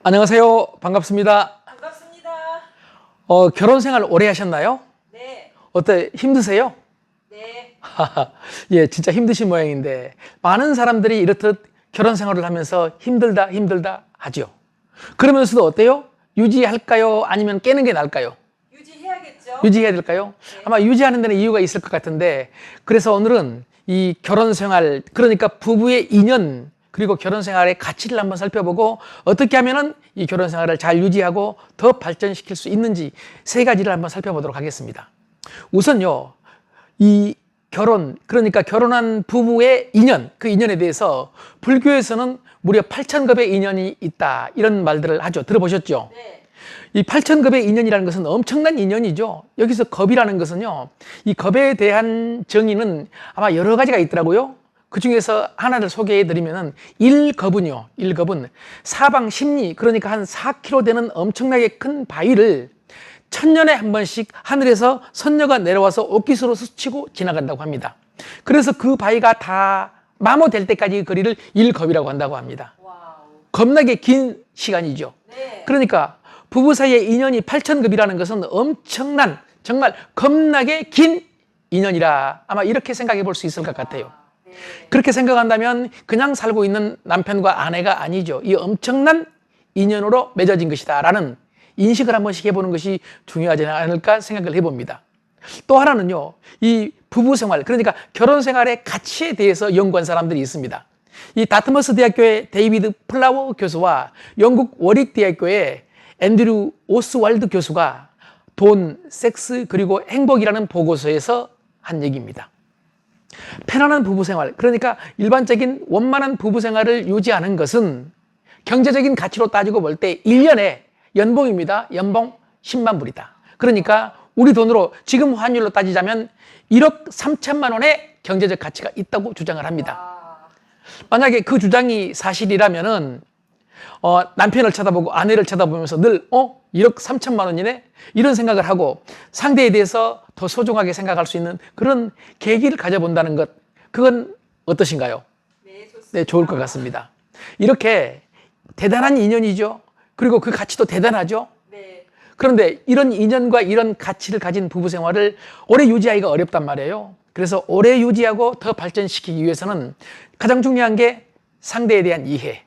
안녕하세요. 반갑습니다. 반갑습니다. 결혼 생활 오래 하셨나요? 네. 어때? 힘드세요? 네. 예, 진짜 힘드신 모양인데 많은 사람들이 이렇듯 결혼 생활을 하면서 힘들다 하죠. 그러면서도 어때요? 유지할까요? 아니면 깨는 게 나을까요? 유지해야겠죠? 유지해야 될까요? 네. 아마 유지하는 데는 이유가 있을 것 같은데, 그래서 오늘은 이 결혼 생활, 그러니까 부부의 인연, 그리고 결혼 생활의 가치를 한번 살펴보고 어떻게 하면은 이 결혼 생활을 잘 유지하고 더 발전시킬 수 있는지 세 가지를 한번 살펴보도록 하겠습니다. 우선요, 이 결혼, 그러니까 결혼한 부부의 인연, 그 인연에 대해서 불교에서는 무려 8,000급의 인연이 있다, 이런 말들을 하죠. 들어보셨죠? 네. 이 8,000급의 인연이라는 것은 엄청난 인연이죠. 여기서 겁이라는 것은요, 이 겁에 대한 정의는 아마 여러 가지가 있더라고요. 그 중에서 하나를 소개해 드리면은, 일겁은요, 일겁은 사방 십리, 그러니까 한 4km 되는 엄청나게 큰 바위를 1000년에 한 번씩 하늘에서 선녀가 내려와서 옷깃으로 스치고 지나간다고 합니다. 그래서 그 바위가 다 마모될 때까지 그 거리를 일겁이라고 한다고 합니다. 와우. 겁나게 긴 시간이죠. 네. 그러니까 부부 사이의 인연이 8,000급이라는 것은 엄청난, 정말 겁나게 긴 인연이라, 아마 이렇게 생각해 볼 수 있을 것 같아요. 네. 그렇게 생각한다면 그냥 살고 있는 남편과 아내가 아니죠. 이 엄청난 인연으로 맺어진 것이다 라는 인식을 한 번씩 해보는 것이 중요하지 않을까 생각을 해봅니다. 또 하나는요, 이 부부 생활, 그러니까 결혼 생활의 가치에 대해서 연구한 사람들이 있습니다. 이 다트머스 대학교의 데이비드 플라워 교수와 영국 워릭 대학교의 앤드류 오스왈드 교수가 돈, 섹스, 그리고 행복이라는 보고서에서 한 얘기입니다. 편안한 부부 생활, 그러니까 일반적인 원만한 부부 생활을 유지하는 것은 경제적인 가치로 따지고 볼 때 1년에 연봉입니다. 연봉 10만 불이다. 그러니까 우리 돈으로 지금 환율로 따지자면 1억 3천만 원의 경제적 가치가 있다고 주장을 합니다. 와. 만약에 그 주장이 사실이라면은 남편을 쳐다보고 아내를 쳐다보면서 늘 1억 3천만 원이네? 이런 생각을 하고 상대에 대해서 더 소중하게 생각할 수 있는 그런 계기를 가져본다는 것, 그건 어떠신가요? 네, 좋습니다. 네, 좋을 것 같습니다. 이렇게 대단한 인연이죠. 그리고 그 가치도 대단하죠. 네. 그런데 이런 인연과 이런 가치를 가진 부부 생활을 오래 유지하기가 어렵단 말이에요. 그래서 오래 유지하고 더 발전시키기 위해서는 가장 중요한 게 상대에 대한 이해,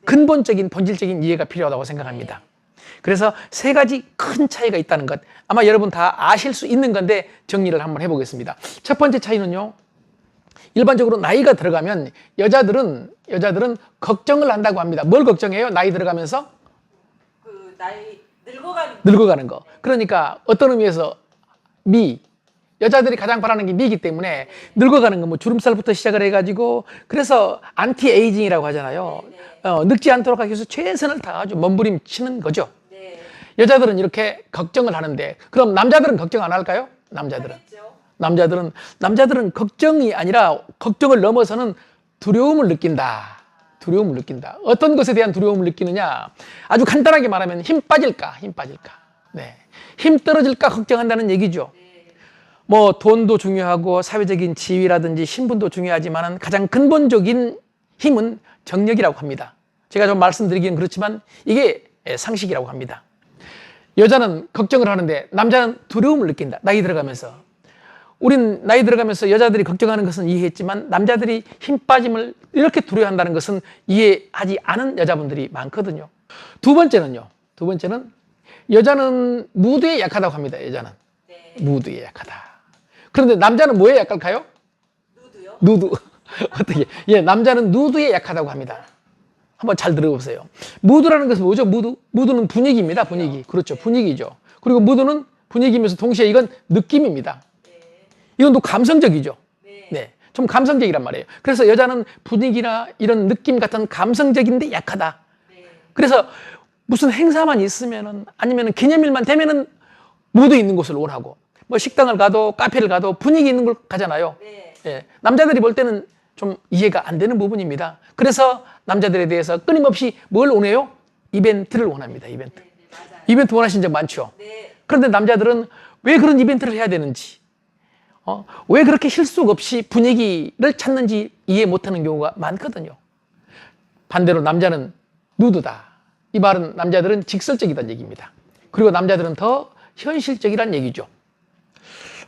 근본적인 본질적인 이해가 필요하다고 생각합니다. 그래서 세 가지 큰 차이가 있다는 것, 아마 여러분 다 아실 수 있는 건데 정리를 한번 해보겠습니다. 첫 번째 차이는요, 일반적으로 나이가 들어가면 여자들은 걱정을 한다고 합니다. 뭘 걱정해요? 나이 들어가면서? 그 나이 늙어가는 늙어가는 거. 그러니까 어떤 의미에서 여자들이 가장 바라는 게 미이기 때문에 늙어가는 거, 뭐 주름살부터 시작을 해가지고, 그래서 안티에이징이라고 하잖아요. 늙지 않도록 하기 위해서 최선을 다하죠. 몸부림치는 거죠. 네. 여자들은 이렇게 걱정을 하는데, 그럼 남자들은 걱정 안 할까요? 하겠죠. 남자들은 걱정이 아니라 걱정을 넘어서는 두려움을 느낀다. 두려움을 느낀다. 어떤 것에 대한 두려움을 느끼느냐? 아주 간단하게 말하면 힘 빠질까? 네. 힘 떨어질까 걱정한다는 얘기죠. 뭐 돈도 중요하고 사회적인 지위라든지 신분도 중요하지만 가장 근본적인 힘은 정력이라고 합니다. 제가 좀 말씀드리기는 그렇지만 이게 상식이라고 합니다. 여자는 걱정을 하는데 남자는 두려움을 느낀다. 나이 들어가면서. 우린 나이 들어가면서 여자들이 걱정하는 것은 이해했지만 남자들이 힘 빠짐을 이렇게 두려워한다는 것은 이해하지 않은 여자분들이 많거든요. 두 번째는 여자는 무드에 약하다고 합니다. 여자는 네. 무드에 약하다. 그런데 남자는 뭐에 약할까요? 누드요? 누드. 어떻게? 남자는 누드에 약하다고 합니다. 한번 잘 들어보세요. 무드라는 것은 뭐죠? 무드는 분위기입니다. 분위기. 그렇죠. 분위기죠. 그리고 무드는 분위기면서 동시에 이건 느낌입니다. 이건 또 감성적이죠. 네. 좀 감성적이란 말이에요. 그래서 여자는 분위기나 이런 느낌 같은 감성적인데 약하다. 그래서 무슨 행사만 있으면은, 아니면은 기념일만 되면은 무드 있는 곳을 원하고, 뭐 식당을 가도 카페를 가도 분위기 있는 곳 가잖아요. 예. 남자들이 볼 때는 좀 이해가 안 되는 부분입니다. 그래서 남자들에 대해서 끊임없이 뭘 원해요? 이벤트를 원합니다. 이벤트 원하신 적 많죠? 네. 그런데 남자들은 왜 그런 이벤트를 해야 되는지, 왜 그렇게 실속 없이 분위기를 찾는지 이해 못하는 경우가 많거든요. 반대로 남자는 누드다. 이 말은 남자들은 직설적이라는 얘기입니다. 그리고 남자들은 더 현실적이라는 얘기죠.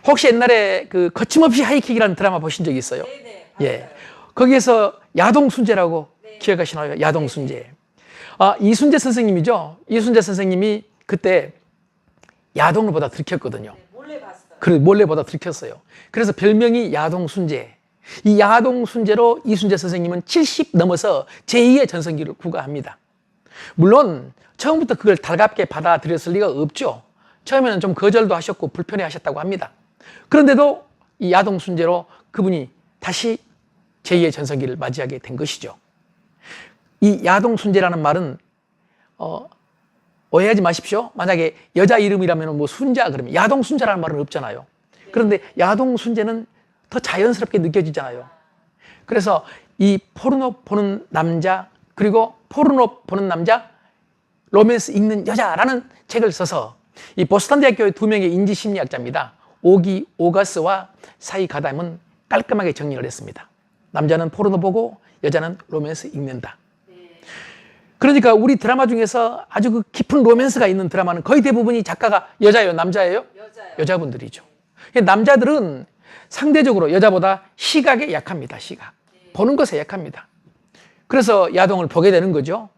혹시 옛날에 그 거침없이 하이킥이라는 드라마 보신 적 있어요? 네네. 예. 거기에서 야동순재라고 네. 기억하시나요? 야동순재. 이순재 선생님이죠. 이순재 선생님이 그때 야동을 보다 들켰거든요. 네, 몰래 봤어요. 그래, 몰래 보다 들켰어요. 그래서 별명이 야동순재. 이 야동순재로 이순재 선생님은 70 넘어서 제2의 전성기를 구가합니다. 물론 처음부터 그걸 달갑게 받아들였을 리가 없죠. 처음에는 좀 거절도 하셨고 불편해 하셨다고 합니다. 그런데도 이 야동순재로 그분이 다시 제2의 전성기를 맞이하게 된 것이죠. 이 야동순재라는 말은 오해하지 마십시오. 만약에 여자 이름이라면 뭐 순자 그러면 야동순자라는 말은 없잖아요. 그런데 야동순재는 더 자연스럽게 느껴지잖아요. 그래서 이 포르노 보는 남자 그리고 포르노 보는 남자 로맨스 읽는 여자라는 책을 써서 이 보스턴 대학교의 두 명의 인지심리학자입니다. 오기 오가스와 사이 가담은 깔끔하게 정리를 했습니다. 남자는 포르노 보고 여자는 로맨스 읽는다. 그러니까 우리 드라마 중에서 아주 그 깊은 로맨스가 있는 드라마는 거의 대부분이 작가가 여자예요, 남자예요? 여자요. 여자분들이죠. 남자들은 상대적으로 여자보다 시각에 약합니다. 시각. 보는 것에 약합니다. 그래서 야동을 보게 되는 거죠.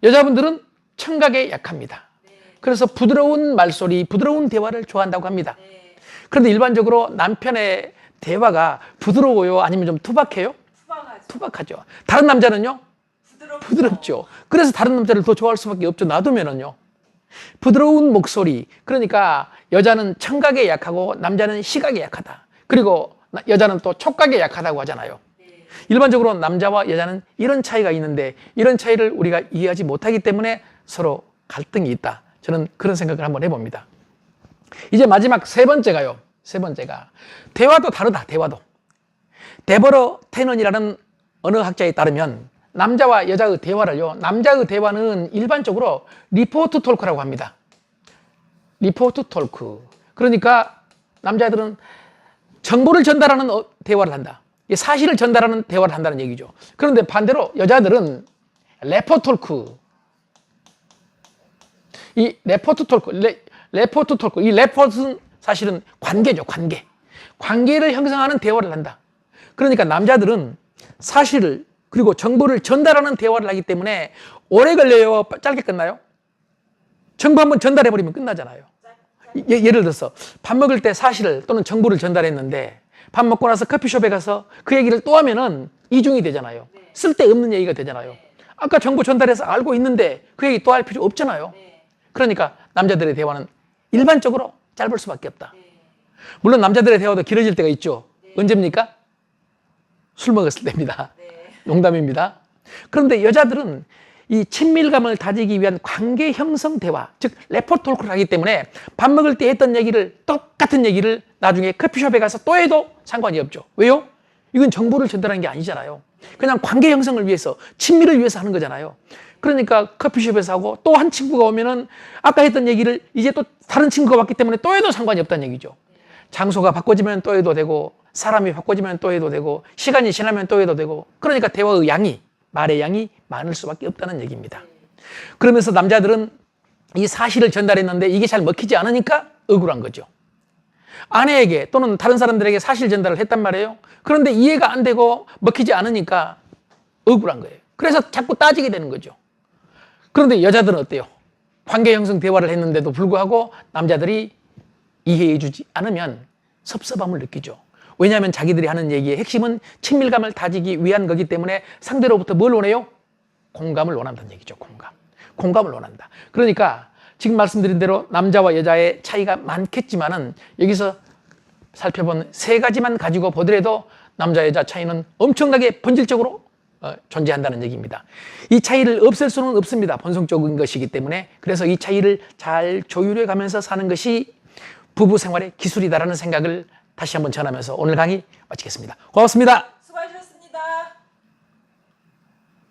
여자분들은 청각에 약합니다. 그래서 부드러운 말소리, 부드러운 대화를 좋아한다고 합니다. 그런데 일반적으로 남편의 대화가 부드러워요? 아니면 좀 투박해요? 투박하죠. 투박하죠. 다른 남자는요? 부드럽죠. 부드럽죠. 그래서 다른 남자를 더 좋아할 수밖에 없죠. 놔두면은요. 부드러운 목소리. 그러니까 여자는 청각에 약하고 남자는 시각에 약하다. 그리고 여자는 또 촉각에 약하다고 하잖아요. 일반적으로 남자와 여자는 이런 차이가 있는데 이런 차이를 우리가 이해하지 못하기 때문에 서로 갈등이 있다. 저는 그런 생각을 한번 해봅니다. 이제 마지막 세 번째가요. 세 번째가 대화도 다르다. 대화도. 데버러 테넌이라는 언어학자에 따르면 남자와 여자의 대화를요. 남자의 대화는 일반적으로 리포트 톨크라고 합니다. 리포트 톨크. 그러니까 남자들은 정보를 전달하는 대화를 한다. 사실을 전달하는 대화를 한다는 얘기죠. 그런데 반대로 여자들은 레포 톨크. 이 레포트 톨크, 레포트 톨크. 이 레포트는 사실은 관계죠. 관계. 관계를 형성하는 대화를 한다. 그러니까 남자들은 사실을 그리고 정보를 전달하는 대화를 하기 때문에 오래 걸려요? 짧게 끝나요? 정보 한번 전달해버리면 끝나잖아요. 예를 들어서 밥 먹을 때 사실을 또는 정보를 전달했는데 밥 먹고 나서 커피숍에 가서 그 얘기를 또 하면은 이중이 되잖아요. 쓸데없는 얘기가 되잖아요. 아까 정보 전달해서 알고 있는데 그 얘기 또 할 필요 없잖아요. 그러니까 남자들의 대화는 일반적으로 짧을 수밖에 없다. 물론 남자들의 대화도 길어질 때가 있죠. 언제입니까? 술 먹었을 때입니다. 농담입니다. 그런데 여자들은 이 친밀감을 다지기 위한 관계 형성 대화, 즉 레포 톨크를 하기 때문에 밥 먹을 때 했던 얘기를 똑같은 얘기를 나중에 커피숍에 가서 또 해도 상관이 없죠. 왜요? 이건 정보를 전달하는 게 아니잖아요. 그냥 관계 형성을 위해서, 친밀을 위해서 하는 거잖아요. 그러니까 커피숍에서 하고 또 한 친구가 오면은 아까 했던 얘기를 이제 또 다른 친구가 왔기 때문에 또 해도 상관이 없다는 얘기죠. 장소가 바꿔지면 또 해도 되고 사람이 바꿔지면 또 해도 되고 시간이 지나면 또 해도 되고 그러니까 대화의 양이 말의 양이 많을 수밖에 없다는 얘기입니다. 그러면서 남자들은 이 사실을 전달했는데 이게 잘 먹히지 않으니까 억울한 거죠. 아내에게 또는 다른 사람들에게 사실 전달을 했단 말이에요. 그런데 이해가 안 되고 먹히지 않으니까 억울한 거예요. 그래서 자꾸 따지게 되는 거죠. 그런데 여자들은 어때요? 관계 형성 대화를 했는데도 불구하고 남자들이 이해해 주지 않으면 섭섭함을 느끼죠. 왜냐하면 자기들이 하는 얘기의 핵심은 친밀감을 다지기 위한 거기 때문에 상대로부터 뭘 원해요? 공감을 원한다는 얘기죠. 공감. 공감을 원한다. 그러니까 지금 말씀드린 대로 남자와 여자의 차이가 많겠지만은 여기서 살펴본 세 가지만 가지고 보더라도 남자 여자 차이는 엄청나게 본질적으로 존재한다는 얘기입니다. 이 차이를 없앨 수는 없습니다. 본성적인 것이기 때문에. 그래서 이 차이를 잘 조율해 가면서 사는 것이 부부 생활의 기술이다라는 생각을 다시 한번 전하면서 오늘 강의 마치겠습니다. 고맙습니다.